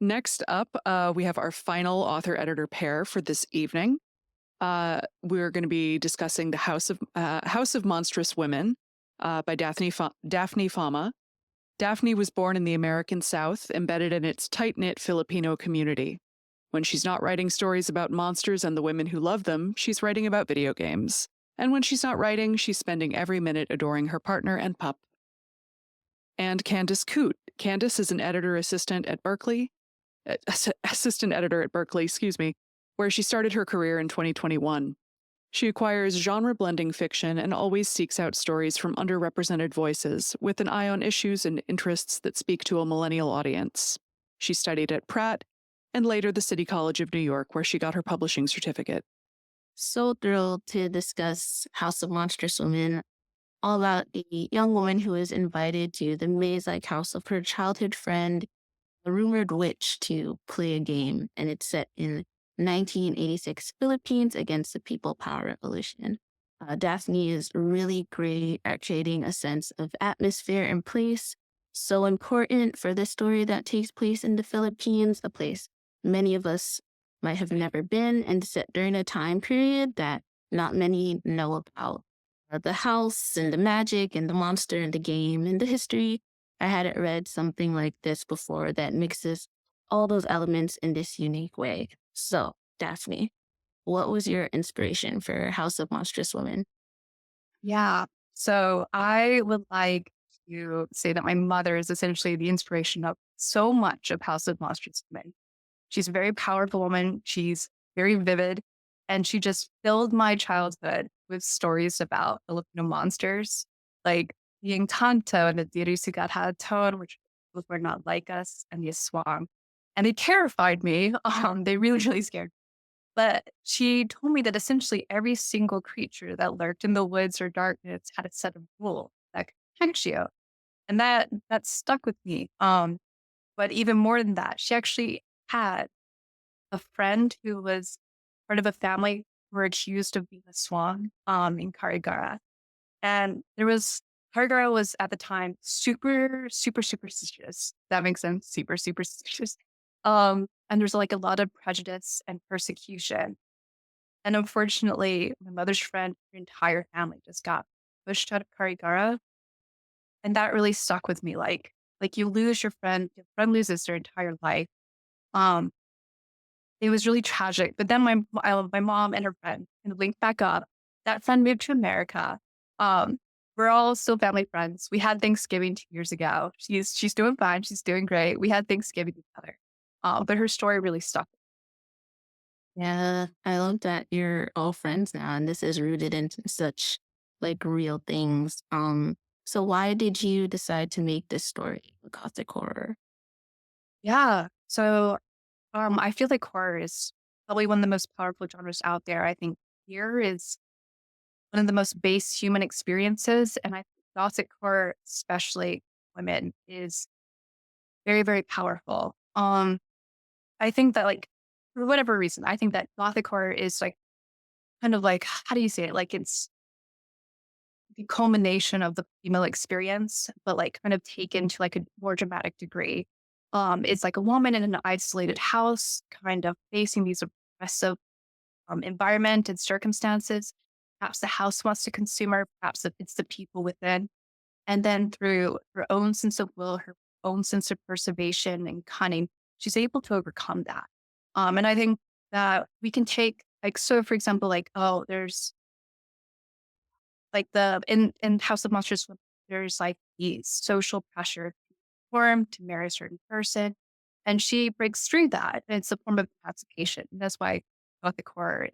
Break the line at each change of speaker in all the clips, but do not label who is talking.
Next up, we have our final author editor pair for this evening. We're going to be discussing the House of Monstrous Women by Daphne Fama. Daphne was born in the American South, embedded in its tight knit Filipino community. When she's not writing stories about monsters and the women who love them, she's writing about video games. And when she's not writing, she's spending every minute adoring her partner and pup. And Candice Coote. Candice is an assistant editor at Berkeley, where she started her career in 2021. She acquires genre blending fiction and always seeks out stories from underrepresented voices, with an eye on issues and interests that speak to a millennial audience. She studied at Pratt and later the City College of New York, where she got her publishing certificate.
So thrilled to discuss House of Monstrous Women, all about a young woman who is invited to the maze-like house of her childhood friend, a rumored witch, to play a game, and it's set in 1986 Philippines against the People Power Revolution. Daphne is really great at creating a sense of atmosphere and place, so important for this story that takes place in the Philippines, a place many of us might have never been, and set during a time period that not many know about. The house and the magic and the monster and the game and the history. I hadn't read something like this before that mixes all those elements in this unique way. So, Daphne, what was your inspiration for House of Monstrous Women?
Yeah. So I would like to say that my mother is essentially the inspiration of so much of House of Monstrous Women. She's a very powerful woman. She's very vivid. And she just filled my childhood with stories about Filipino monsters, like the Encanto and the Dirisigathaton, which were not like us, and the Aswang. And they terrified me. They really, really scared. But she told me that essentially every single creature that lurked in the woods or darkness had a set of rules that could protect you. And that stuck with me. But even more than that, she actually had a friend who was part of a family who were accused of being a swan in Karigara. And Karigara was at the time super, super superstitious. That makes sense. Super superstitious. And there's like a lot of prejudice and persecution. And unfortunately, my mother's friend, her entire family just got pushed out of Karigara. And that really stuck with me. Like you lose your friend loses their entire life. Um, it was really tragic. But then my mom and her friend kind of linked back up. That friend moved to America. Um, we're all still family friends. We had Thanksgiving 2 years ago. She's doing fine. She's doing great. We had Thanksgiving together. But her story really stuck.
Yeah, I love that you're all friends now, and this is rooted in such like real things. So why did you decide to make this story a Gothic horror?
Yeah. So I feel like horror is probably one of the most powerful genres out there. I think fear is one of the most base human experiences. And I think Gothic horror, especially women, is very, very powerful. I think that like for whatever reason, I think that Gothic horror is like kind of like how do you say it? Like it's the culmination of the female experience, but like kind of taken to like a more dramatic degree. It's like a woman in an isolated house, kind of facing these oppressive environment and circumstances. Perhaps the house wants to consume her, perhaps it's the people within. And then through her own sense of will, her own sense of preservation and cunning, she's able to overcome that. And I think that we can take like so for example, like, oh, there's like in House of Monsters, there's like the social pressure to perform, to marry a certain person. And she breaks through that. And it's a form of emancipation. And that's why Gothic horror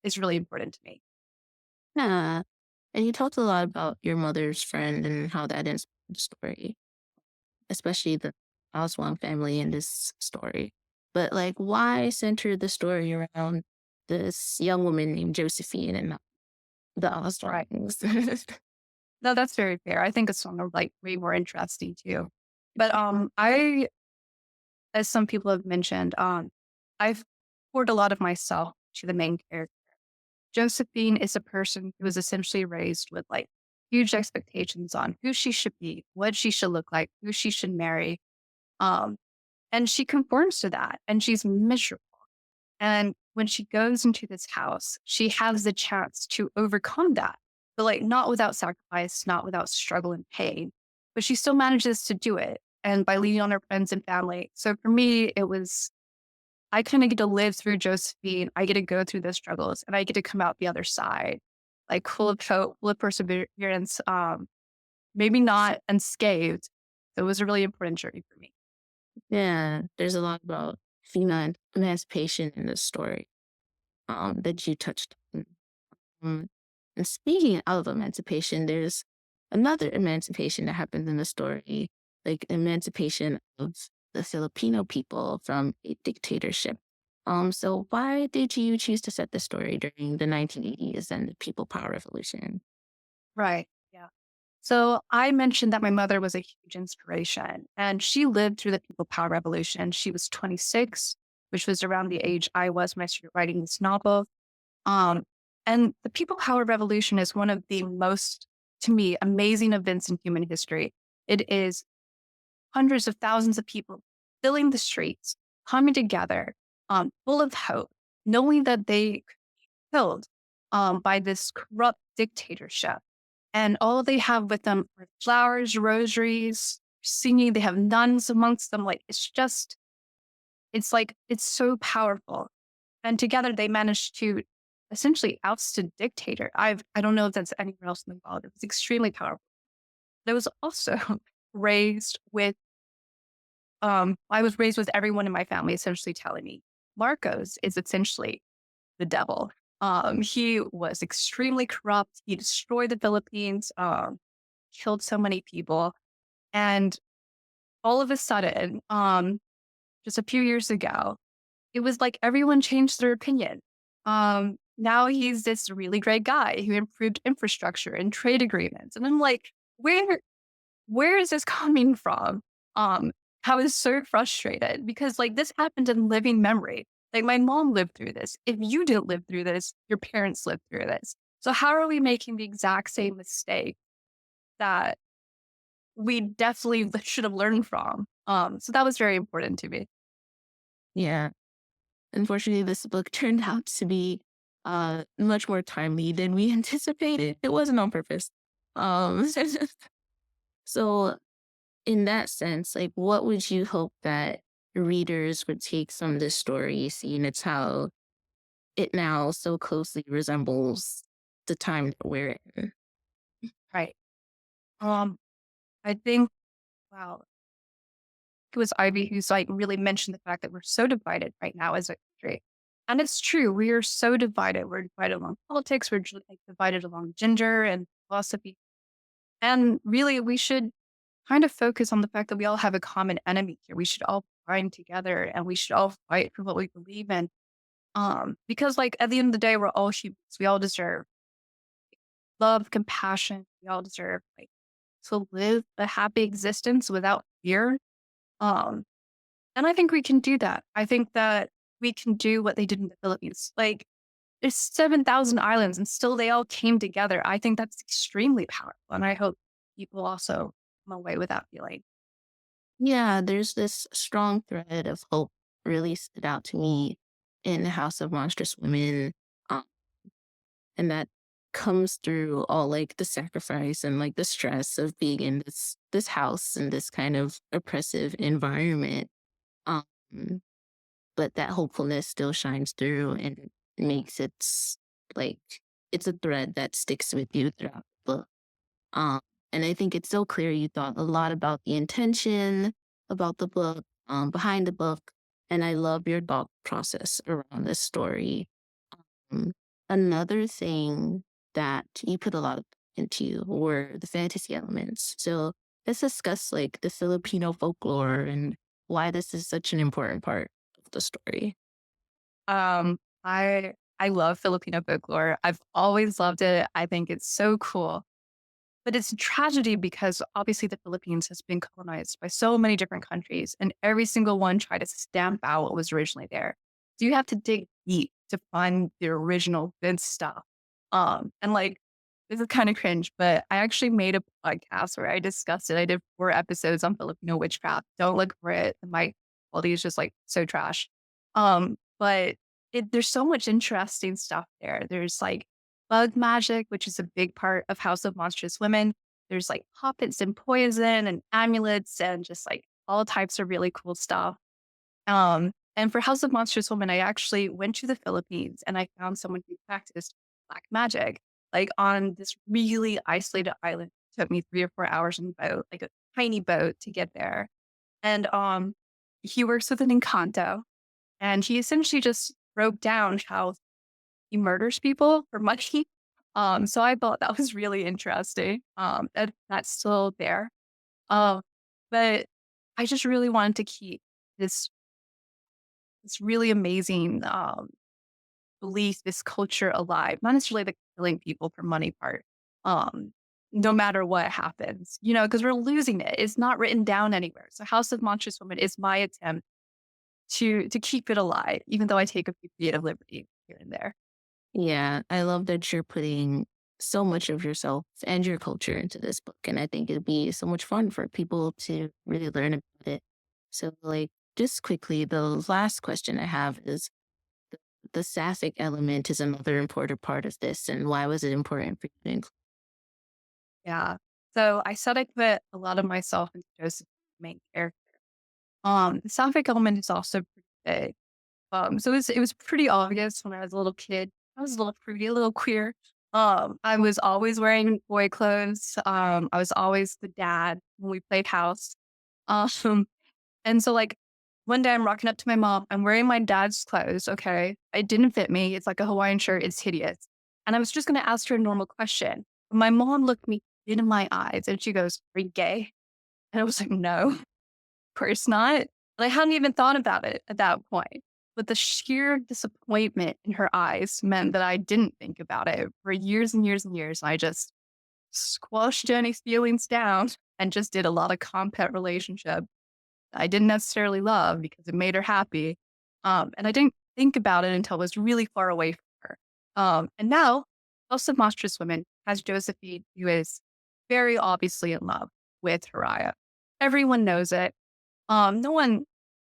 is really important to me.
Yeah, and you talked a lot about your mother's friend and how that inspired the story, especially the Oswald family in this story. But like, why center the story around this young woman named Josephine and not the
Right.
Oswalds?
No, that's very fair. I think it's song are like way more interesting too. But as some people have mentioned, I've poured a lot of myself to the main character. Josephine is a person who was essentially raised with like huge expectations on who she should be, what she should look like, who she should marry. Um, And she conforms to that and she's miserable. And when she goes into this house, she has the chance to overcome that, but like not without sacrifice, not without struggle and pain, but she still manages to do it. And by leaning on her friends and family. So for me, it was, I kind of get to live through Josephine. I get to go through those struggles and I get to come out the other side, like full of hope, full of perseverance, maybe not unscathed. So it was a really important journey for me.
Yeah, there's a lot about female emancipation in this story that you touched on. Um, and speaking of emancipation, there's another emancipation that happens in the story, like emancipation of the Filipino people from a dictatorship. So why did you choose to set the story during the 1980s and the People Power Revolution?
Right. Yeah. So I mentioned that my mother was a huge inspiration and she lived through the People Power Revolution. She was 26, which was around the age I was when I started writing this novel. Um, and the People Power Revolution is one of the most, to me, amazing events in human history. It is hundreds of thousands of people filling the streets, coming together, full of hope, knowing that they could be killed by this corrupt dictatorship. And all they have with them are flowers, rosaries, singing. They have nuns amongst them. Like, it's just, it's like, it's so powerful. And together they managed to essentially oust a dictator. I don't know if that's anywhere else in the world. It was extremely powerful. I was also raised with I was raised with everyone in my family essentially telling me Marcos is essentially the devil. He was extremely corrupt. He destroyed the Philippines, killed so many people. And all of a sudden, just a few years ago, it was like everyone changed their opinion. Now he's this really great guy who improved infrastructure and trade agreements. And I'm like, where is this coming from? Um, I was so frustrated because like this happened in living memory. Like my mom lived through this. If you didn't live through this, your parents lived through this. So how are we making the exact same mistake that we definitely should have learned from? So that was very important to me.
Yeah. Unfortunately, this book turned out to be much more timely than we anticipated. It wasn't on purpose. Um, so, in that sense, like, what would you hope that readers would take from this story, seeing it's how it now so closely resembles the time that we're in?
Right. Um, I think wow, it was Ivy who's like really mentioned the fact that we're so divided right now as a country. And it's true, we are so divided. We're divided along politics, like divided along gender and philosophy. And really, we should kind of focus on the fact that we all have a common enemy here. We should all bind together and we should all fight for what we believe in. Because like at the end of the day, we're all humans. We all deserve love, compassion. We all deserve like to live a happy existence without fear. Um, and I think we can do that. I think that we can do what they did in the Philippines. Like there's 7,000 islands and still they all came together. I think that's extremely powerful. And I hope people also come away with that feeling.
Yeah, there's this strong thread of hope really stood out to me in the House of Monstrous Women. Um, and that comes through all like the sacrifice and like the stress of being in this house and this kind of oppressive environment. Um, but that hopefulness still shines through and makes like it's a thread that sticks with you throughout the book. Um, and I think it's so clear you thought a lot about the intention about the book, behind the book, and I love your thought process around this story. Um, Another thing that you put a lot into were the fantasy elements. So let's discuss like the Filipino folklore and why this is such an important part of the story.
Um, I love Filipino folklore. I've always loved it. I think it's so cool. But it's a tragedy because obviously the Philippines has been colonized by so many different countries, and every single one tried to stamp out what was originally there. So you have to dig deep to find the original good stuff. And like this is kind of cringe, but I actually made a podcast where I discussed it. I did 4 episodes on Filipino witchcraft. Don't look for it. It might quality is just like so trash. But there's so much interesting stuff there. There's like bug magic, which is a big part of House of Monstrous Women. There's like puppets and poison and amulets and just like all types of really cool stuff. And for House of Monstrous Women, I actually went to the Philippines and I found someone who practiced black magic, like on this really isolated island. It took me 3 or 4 hours on a boat, like a tiny boat to get there. And he works with an Encanto, and he essentially just broke down how he murders people for money. So I thought that was really interesting. That's still there. Um, but I just really wanted to keep this really amazing belief, this culture alive. Not necessarily the killing people for money part. Um, no matter what happens, because we're losing it. It's not written down anywhere. So House of Monstrous Women is my attempt to keep it alive, even though I take a few creative liberties here and there.
Yeah, I love that you're putting so much of yourself and your culture into this book. And I think it'd be so much fun for people to really learn about it. So, like, just quickly, the last question I have is the sapphic element is another important part of this. And why was it important for you to include?
Yeah. So I said I put a lot of myself into Joseph's main character. The sapphic element is also pretty big. So it was pretty obvious when I was a little kid. I was a little fruity, a little queer. I was always wearing boy clothes. I was always the dad when we played house. Um, and so like one day I'm rocking up to my mom. I'm wearing my dad's clothes. Okay, it didn't fit me. It's like a Hawaiian shirt. It's hideous. And I was just gonna ask her a normal question. My mom looked me in my eyes and she goes, "Are you gay?" And I was like, "No." Course not. And I hadn't even thought about it at that point. But the sheer disappointment in her eyes meant that I didn't think about it for years and years and years. I just squashed Jenny's feelings down and just did a lot of compat relationship I didn't necessarily love because it made her happy. And I didn't think about it until it was really far away from her. And now, House of Monstrous Women has Josephine, who is very obviously in love with Haraya. Everyone knows it. No one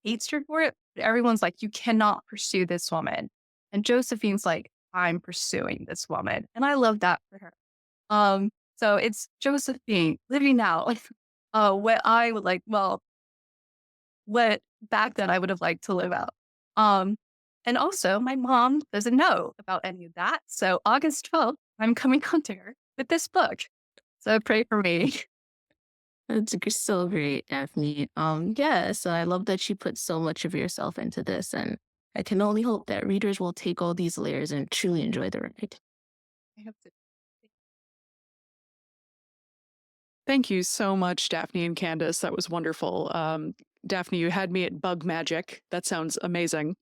hates her for it, but everyone's like, you cannot pursue this woman. And Josephine's like, I'm pursuing this woman. And I love that for her. So it's Josephine living out what I would like, well, what back then I would have liked to live out. Um, and also my mom doesn't know about any of that. So August 12th, I'm coming on to her with this book. So pray for me.
So great, Daphne. Yeah, so I love that you put so much of yourself into this. And I can only hope that readers will take all these layers and truly enjoy the ride.
I have to
Thank you so much, Daphne and Candice. That was wonderful. Daphne, you had me at bug magic. That sounds amazing.